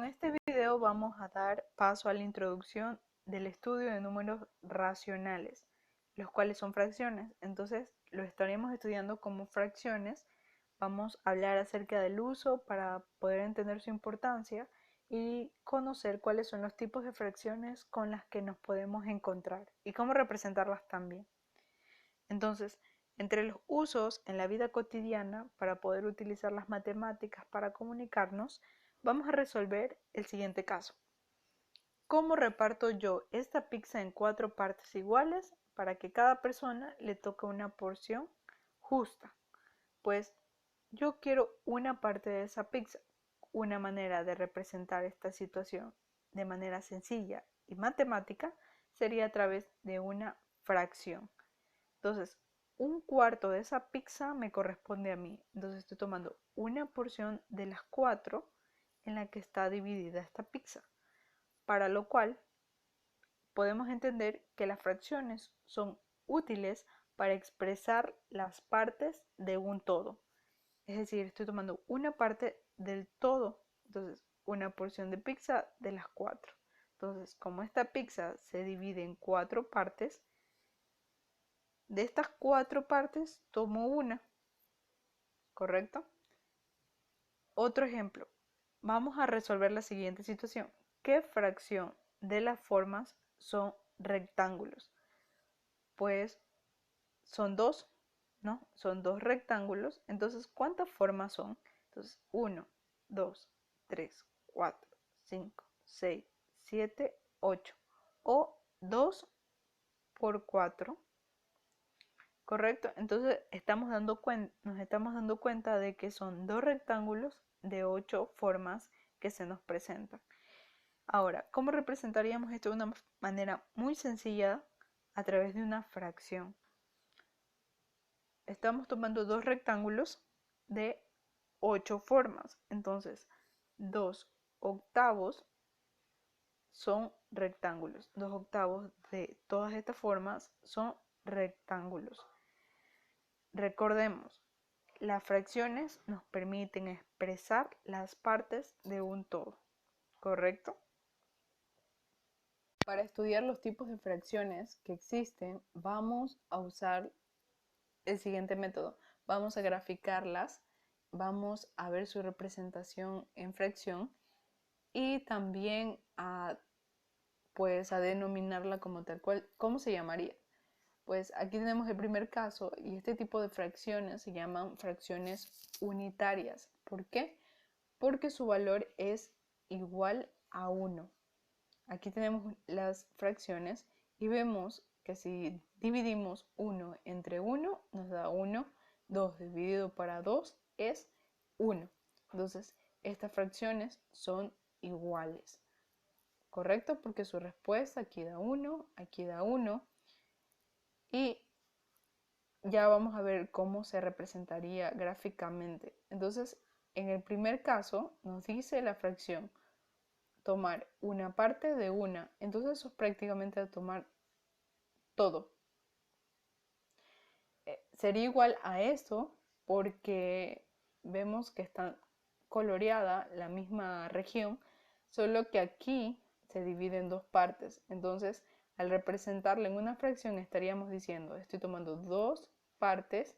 este video vamos a dar paso a la introducción del estudio de números racionales, los cuales son fracciones. Entonces lo estaremos estudiando como fracciones. Vamos a hablar acerca del uso para poder entender su importancia y conocer cuáles son los tipos de fracciones con las que nos podemos encontrar y cómo representarlas también. Entonces, entre los usos en la vida cotidiana para poder utilizar las matemáticas para comunicarnos, vamos a resolver el siguiente caso. ¿Cómo reparto yo esta pizza en 4 partes iguales para que cada persona le toque una porción justa? Pues yo quiero una parte de esa pizza. Una manera de representar esta situación de manera sencilla y matemática sería a través de una fracción. Entonces, un cuarto de esa pizza me corresponde a mí. Entonces estoy tomando una porción de las 4 en la que está dividida esta pizza. Para lo cual podemos entender que las fracciones son útiles para expresar las partes de un todo. Es decir, estoy tomando una parte del todo. Entonces, una porción de pizza de las 4. Entonces, como esta pizza se divide en 4 partes, de estas 4 partes tomo una, ¿correcto? Otro ejemplo. Vamos a resolver la siguiente situación. ¿Qué fracción de las formas son rectángulos? Pues son dos, ¿no? Son dos rectángulos. Entonces, ¿cuántas formas son? Entonces, 1, 2, 3, 4, 5, 6, 7, 8. O 2 por 4. ¿Correcto? Entonces nos estamos dando cuenta de que son dos rectángulos de 8 formas que se nos presentan. Ahora, ¿cómo representaríamos esto de una manera muy sencilla a través de una fracción? Estamos tomando dos rectángulos de 8 formas. Entonces, 2 octavos son rectángulos. 2 octavos de todas estas formas son rectángulos. Recordemos, las fracciones nos permiten expresar las partes de un todo, ¿correcto? Para estudiar los tipos de fracciones que existen, vamos a usar el siguiente método. Vamos a graficarlas, vamos a ver su representación en fracción y también a denominarla como tal cual. ¿Cómo se llamaría? Pues aquí tenemos el primer caso y este tipo de fracciones se llaman fracciones unitarias. ¿Por qué? Porque su valor es igual a 1. Aquí tenemos las fracciones y vemos que si dividimos 1 entre 1 nos da 1, 2 dividido para 2 es 1. Entonces, estas fracciones son iguales. ¿Correcto? Porque su respuesta aquí da 1, aquí da 1. Y ya vamos a ver cómo se representaría gráficamente. Entonces, en el primer caso nos dice la fracción tomar una parte de una. Entonces eso es prácticamente tomar todo. Sería igual a esto porque vemos que está coloreada la misma región, solo que aquí se divide en dos partes. Entonces, al representarla en una fracción estaríamos diciendo, estoy tomando dos partes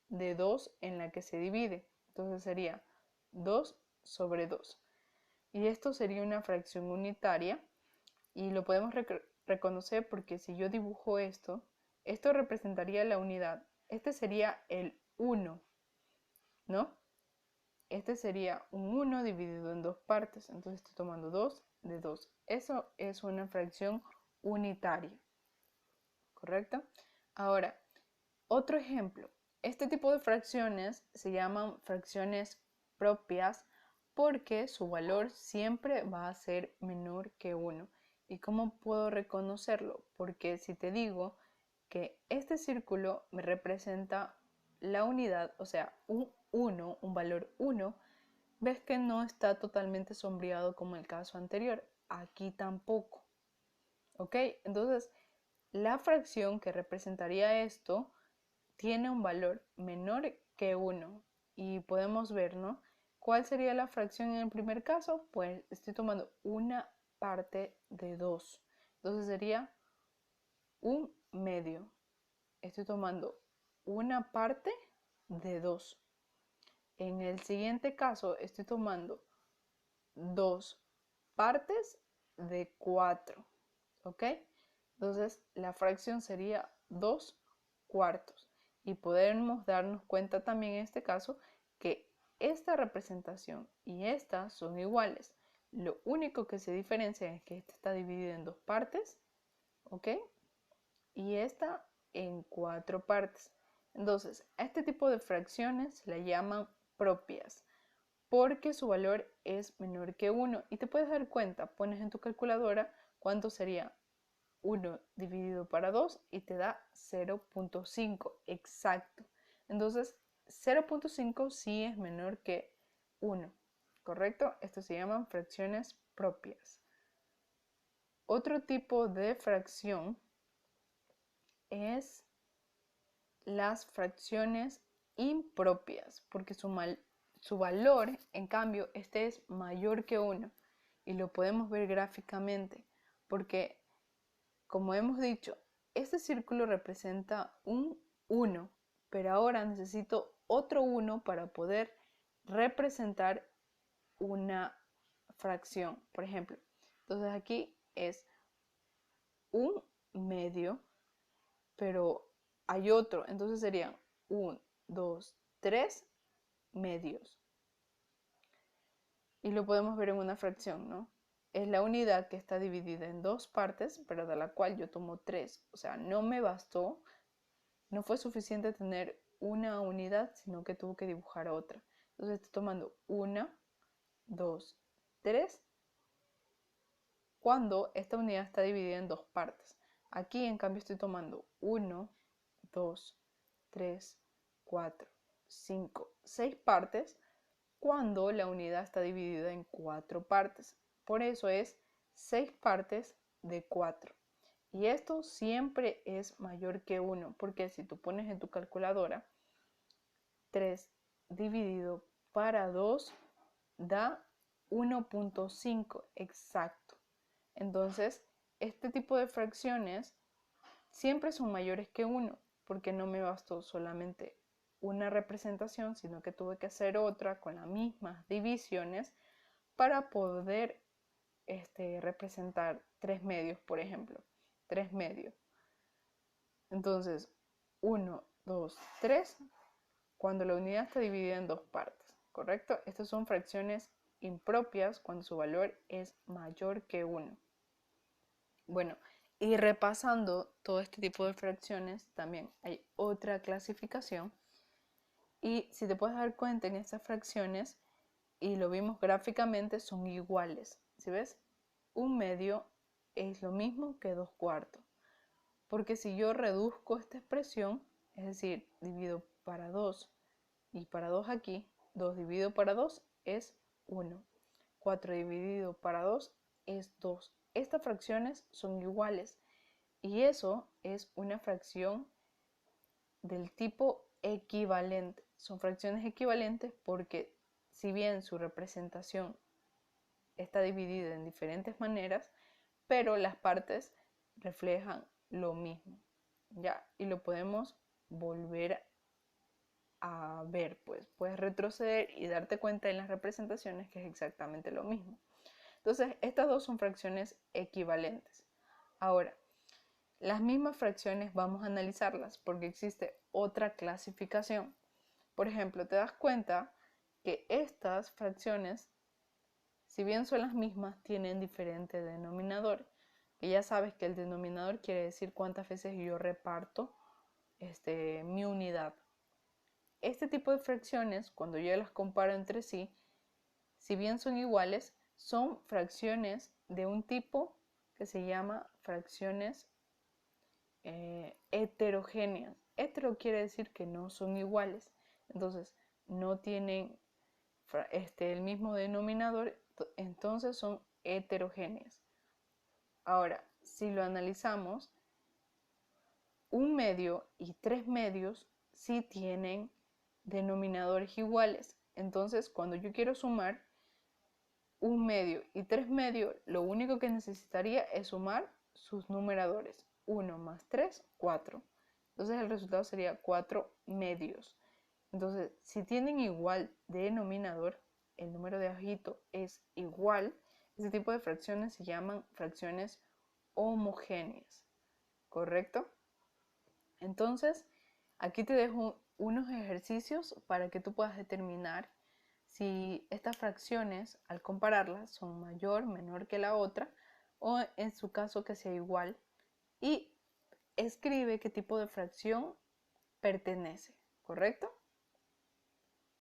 de 2 en la que se divide. Entonces sería 2 sobre 2. Y esto sería una fracción unitaria y lo podemos reconocer porque si yo dibujo esto representaría la unidad. Este sería el 1, ¿no? Este sería un 1 dividido en dos partes. Entonces estoy tomando 2 de 2. Eso es una fracción unitaria, ¿correcto? Ahora, otro ejemplo. Este tipo de fracciones se llaman fracciones propias porque su valor siempre va a ser menor que 1. ¿Y cómo puedo reconocerlo? Porque si te digo que este círculo me representa la unidad, o sea, un 1, un valor 1, ves que no está totalmente sombreado como el caso anterior. Aquí tampoco. ¿Ok? Entonces, la fracción que representaría esto tiene un valor menor que 1 y podemos ver, ¿no? ¿Cuál sería la fracción en el primer caso? Pues estoy tomando una parte de 2. Entonces sería un medio. Estoy tomando una parte de 2. En el siguiente caso estoy tomando 2 partes de 4. ¿Ok? Entonces la fracción sería 2 cuartos. Y podemos darnos cuenta también en este caso que esta representación y esta son iguales. Lo único que se diferencia es que esta está dividida en 2 partes, ¿ok? Y esta en 4 partes. Entonces, a este tipo de fracciones se le llaman propias porque su valor es menor que 1. Y te puedes dar cuenta, pones en tu calculadora cuánto sería 1 dividido para 2 y te da 0.5, exacto. Entonces, 0.5 sí es menor que 1, ¿correcto? Esto se llaman fracciones propias. Otro tipo de fracción es las fracciones impropias, porque su valor, en cambio, este es mayor que 1 y lo podemos ver gráficamente, porque como hemos dicho, este círculo representa un 1, pero ahora necesito otro 1 para poder representar una fracción, por ejemplo. Entonces aquí es un medio, pero hay otro, entonces serían 1, 2, 3 medios. Y lo podemos ver en una fracción, ¿no? Es la unidad que está dividida en 2 partes, pero de la cual yo tomo 3. O sea, no me bastó, no fue suficiente tener una unidad, sino que tuve que dibujar otra. Entonces estoy tomando 1, 2, 3, cuando esta unidad está dividida en 2 partes. Aquí, en cambio, estoy tomando 1, 2, 3, 4, 5, 6 partes cuando la unidad está dividida en 4 partes. Por eso es 6 partes de 4. Y esto siempre es mayor que 1, porque si tú pones en tu calculadora 3 dividido para 2 da 1.5 exacto. Entonces, este tipo de fracciones siempre son mayores que 1, porque no me bastó solamente una representación, sino que tuve que hacer otra con las mismas divisiones para poder representar 3 medios, por ejemplo. 3 medios. Entonces, 1, 2, 3, cuando la unidad está dividida en 2 partes, ¿correcto? Estas son fracciones impropias cuando su valor es mayor que 1. Bueno, y repasando todo este tipo de fracciones, también hay otra clasificación. Y si te puedes dar cuenta en estas fracciones, y lo vimos gráficamente, son iguales. ¿Sí ves? Un medio es lo mismo que 2 cuartos. Porque si yo reduzco esta expresión, es decir, divido para 2 y para 2 aquí, 2 dividido para 2 es 1. 4 dividido para 2 es 2. Estas fracciones son iguales y eso es una fracción del tipo equivalente. Son fracciones equivalentes porque si bien su representación está dividida en diferentes maneras, pero las partes reflejan lo mismo, ¿ya? Y lo podemos volver a ver, pues puedes retroceder y darte cuenta en las representaciones que es exactamente lo mismo. Entonces, estas dos son fracciones equivalentes. Ahora, las mismas fracciones vamos a analizarlas porque existe otra clasificación. Por ejemplo, te das cuenta que estas fracciones, si bien son las mismas, tienen diferente denominador. Y ya sabes que el denominador quiere decir cuántas veces yo reparto mi unidad. Este tipo de fracciones, cuando yo las comparo entre sí, si bien son iguales, son fracciones de un tipo que se llama fracciones heterogéneas. Hetero quiere decir que no son iguales, entonces no tienen el mismo denominador, entonces son heterogéneas. Ahora, si lo analizamos, un medio y 3 medios sí tienen denominadores iguales. Entonces, cuando yo quiero sumar 1/2 y 3/2, lo único que necesitaría es sumar sus numeradores. 1 más 3, 4. Entonces el resultado sería 4/2. Entonces, si tienen igual de denominador, el número de abajito es igual, ese tipo de fracciones se llaman fracciones homogéneas, ¿correcto? Entonces, aquí te dejo unos ejercicios para que tú puedas determinar si estas fracciones, al compararlas, son mayor, menor que la otra, o en su caso que sea igual, y escribe qué tipo de fracción pertenece, ¿correcto?